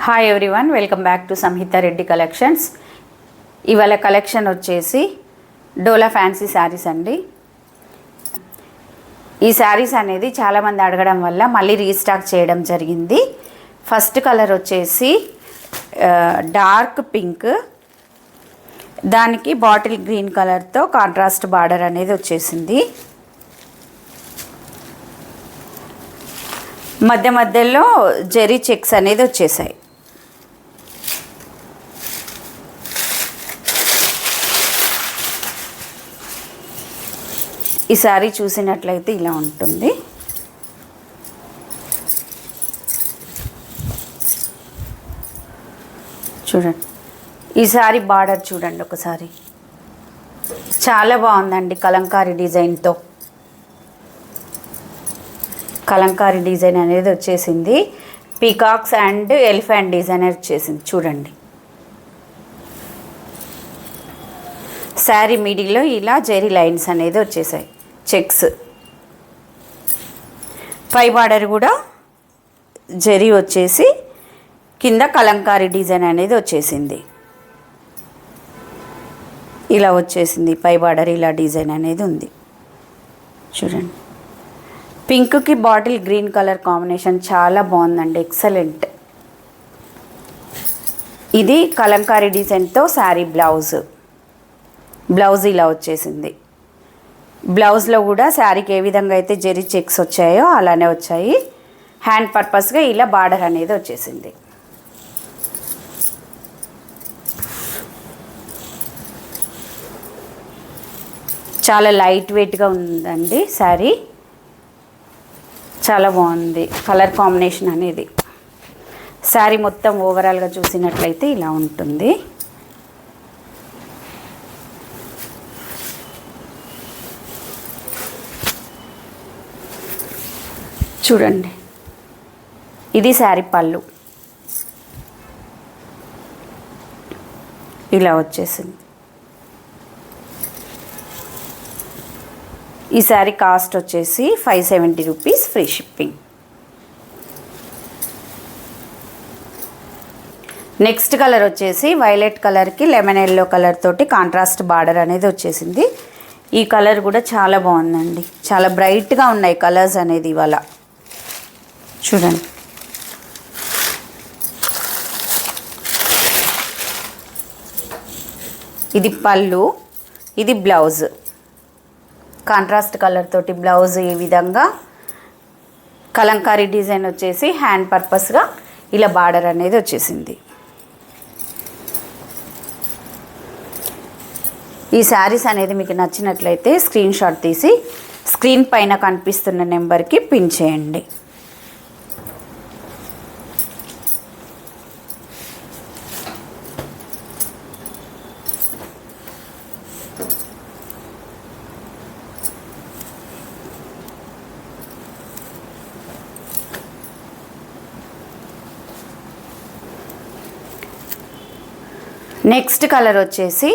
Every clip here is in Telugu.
Hi everyone, welcome back to Samhitha Reddy collections. ఇవాళ కలెక్షన్ వచ్చేసి డోలా ఫ్యాన్సీ శారీస్ అండి. ఈ శారీస్ అనేది చాలామంది అడగడం వల్ల మళ్ళీ రీస్టాక్ చేయడం జరిగింది. ఫస్ట్ కలర్ వచ్చేసి డార్క్ పింక్, దానికి బాటిల్ గ్రీన్ కలర్తో కాంట్రాస్ట్ బార్డర్ అనేది వచ్చేసింది. మధ్య మధ్యలో జెరీ చెక్స్ అనేది వచ్చేసాయి. ఈ శారీ చూసినట్లయితే ఇలా ఉంటుంది. చూడండి, ఈ శారీ బార్డర్ చూడండి ఒకసారి, చాలా బాగుందండి. కలంకారీ డిజైన్తో కలంకారీ డిజైన్ అనేది వచ్చేసింది. పీకాక్స్ అండ్ ఎలిఫెంట్ డిజైన్ వచ్చేసింది. చూడండి, శారీ మిడిల్లో ఇలా జెరీ లైన్స్ అనేది వచ్చేసాయి, చెక్స్. పై బార్డర్ కూడా జెరీ వచ్చేసి కింద కలంకారీ డిజైన్ అనేది వచ్చేసింది. ఇలా వచ్చేసింది పై బార్డర్, ఇలా డిజైన్ అనేది ఉంది. చూడండి, పింక్కి బాటిల్ గ్రీన్ కలర్ కాంబినేషన్ చాలా బాగుందండి, ఎక్సలెంట్. ఇది కలంకారీ డిజైన్తో శారీ బ్లౌజ్ ఇలా వచ్చేసింది. బ్లౌజ్లో కూడా శారీకి ఏ విధంగా అయితే జెరీ చెక్స్ వచ్చాయో అలానే వచ్చాయి. హ్యాండ్ పర్పస్గా ఇలా బార్డర్ అనేది వచ్చేసింది. చాలా లైట్ వెయిట్గా ఉందండి శారీ, చాలా బాగుంది కలర్ కాంబినేషన్ అనేది. శారీ మొత్తం ఓవరాల్గా చూసినట్లయితే ఇలా ఉంటుంది. చూడండి, ఇది శారీ పళ్ళు ఇలా వచ్చేసింది. ఈ శారీ కాస్ట్ వచ్చేసి 570 rupees, free shipping. Next colour వచ్చేసి వైలెట్ కలర్కి లెమన్ ఎల్లో కలర్ తోటి కాంట్రాస్ట్ బార్డర్ అనేది వచ్చేసింది. ఈ కలర్ కూడా చాలా బాగుందండి, చాలా బ్రైట్గా ఉన్నాయి కలర్స్ అనేది ఇవాళ. చూడండి, ఇది పళ్ళు, ఇది బ్లౌజ్. కాంట్రాస్ట్ కలర్ తోటి బ్లౌజ్ ఈ విధంగా కలంకారీ డిజైన్ వచ్చేసి హ్యాండ్ పర్పస్గా ఇలా బార్డర్ అనేది వచ్చేసింది. ఈ శారీస్ అనేది మీకు నచ్చినట్లయితే స్క్రీన్ షాట్ తీసి స్క్రీన్ పైన కనిపిస్తున్న నెంబర్కి పిన్ చేయండి. నెక్స్ట్ కలర్ వచ్చేసి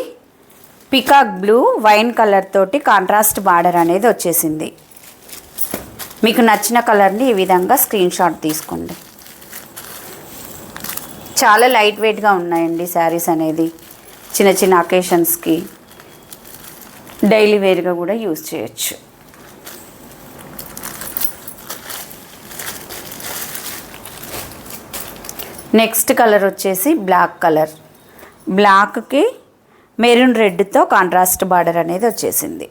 పికాక్ బ్లూ వైన్ కలర్ తోటి కాంట్రాస్ట్ బార్డర్ అనేది వచ్చేసింది. మీకు నచ్చిన కలర్ని ఈ విధంగా స్క్రీన్ షాట్ తీసుకోండి. చాలా లైట్ వెయిట్గా ఉన్నాయండి శారీస్ అనేది. చిన్న చిన్న అకేషన్స్కి డైలీ వేర్గా కూడా యూజ్ చేయొచ్చు. నెక్స్ట్ కలర్ వచ్చేసి బ్లాక్ కలర్, బ్లాక్కి మెరూన్ రెడ్తో కాంట్రాస్ట్ బార్డర్ అనేది వచ్చేసింది.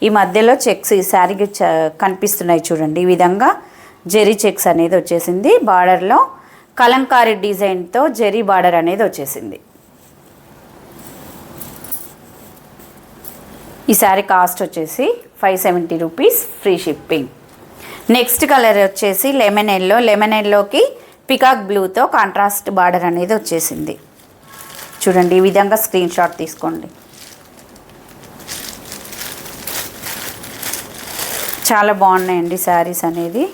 ఈ మధ్యలో చెక్స్ ఈ శారీకి కనిపిస్తున్నాయి చూడండి, ఈ విధంగా జెరీ చెక్స్ అనేది వచ్చేసింది. బార్డర్లో కలంకారీ డిజైన్తో జెరీ బార్డర్ అనేది వచ్చేసింది. ఈ శారీ కాస్ట్ వచ్చేసి 570 rupees, free shipping. Next colour వచ్చేసి లెమన్ ఎల్లోకి పికాక్ బ్లూతో కాంట్రాస్ట్ బార్డర్ అనేది వచ్చేసింది. చూడండి, ఈ విధంగా స్క్రీన్ షాట్ తీసుకోండి. చాలా బాగున్నాయండి శారీస్ అనేది.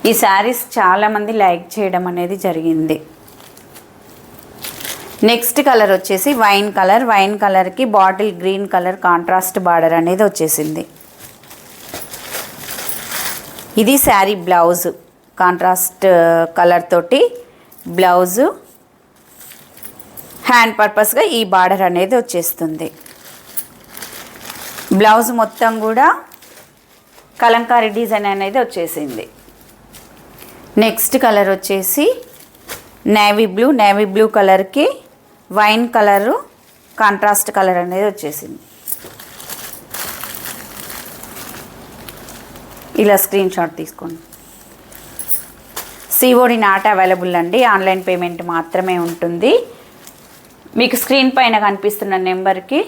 ఈ శారీస్ చాలామంది లైక్ చేయడం అనేది జరిగింది. నెక్స్ట్ కలర్ వచ్చేసి వైన్ కలర్కి bottle green colour contrast border అనేది వచ్చేసింది. ఇది శారీ బ్లౌజ్ కాంట్రాస్ట్ కలర్ తోటి బ్లౌజు, హ్యాండ్ పర్పస్గా ఈ బార్డర్ అనేది వచ్చేస్తుంది. బ్లౌజ్ మొత్తం కూడా కలంకారీ డిజైన్ అనేది వచ్చేసింది. నెక్స్ట్ కలర్ వచ్చేసి నేవీ బ్లూ కలర్కి వైన్ కలరు కాంట్రాస్ట్ కలర్ అనేది వచ్చేసింది. ఇలా స్క్రీన్ షాట్ తీసుకోండి. సిఓడి నాట్ అవైలబుల్ అండి, ఆన్లైన్ పేమెంట్ మాత్రమే ఉంటుంది. మీకు స్క్రీన్ పైన కనిపిస్తున్న నెంబర్కి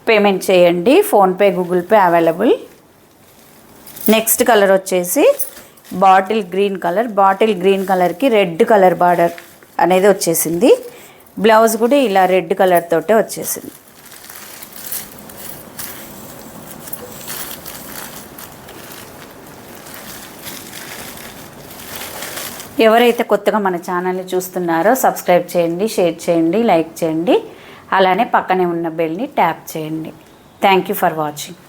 పేమెంట్ చేయండి. PhonePe, Google pay available. Next colour వచ్చేసి బాటిల్ గ్రీన్ కలర్కి రెడ్ కలర్ బార్డర్ అనేది వచ్చేసింది. బ్లౌజ్ కూడా ఇలా రెడ్ కలర్ తోటే వచ్చేసింది. ఎవరైతే కొత్తగా మన ఛానల్ని చూస్తున్నారో సబ్స్క్రైబ్ చేయండి, షేర్ చేయండి, లైక్ చేయండి. అలానే పక్కనే ఉన్న బెల్ని ట్యాప్ చేయండి. Thank you for watching.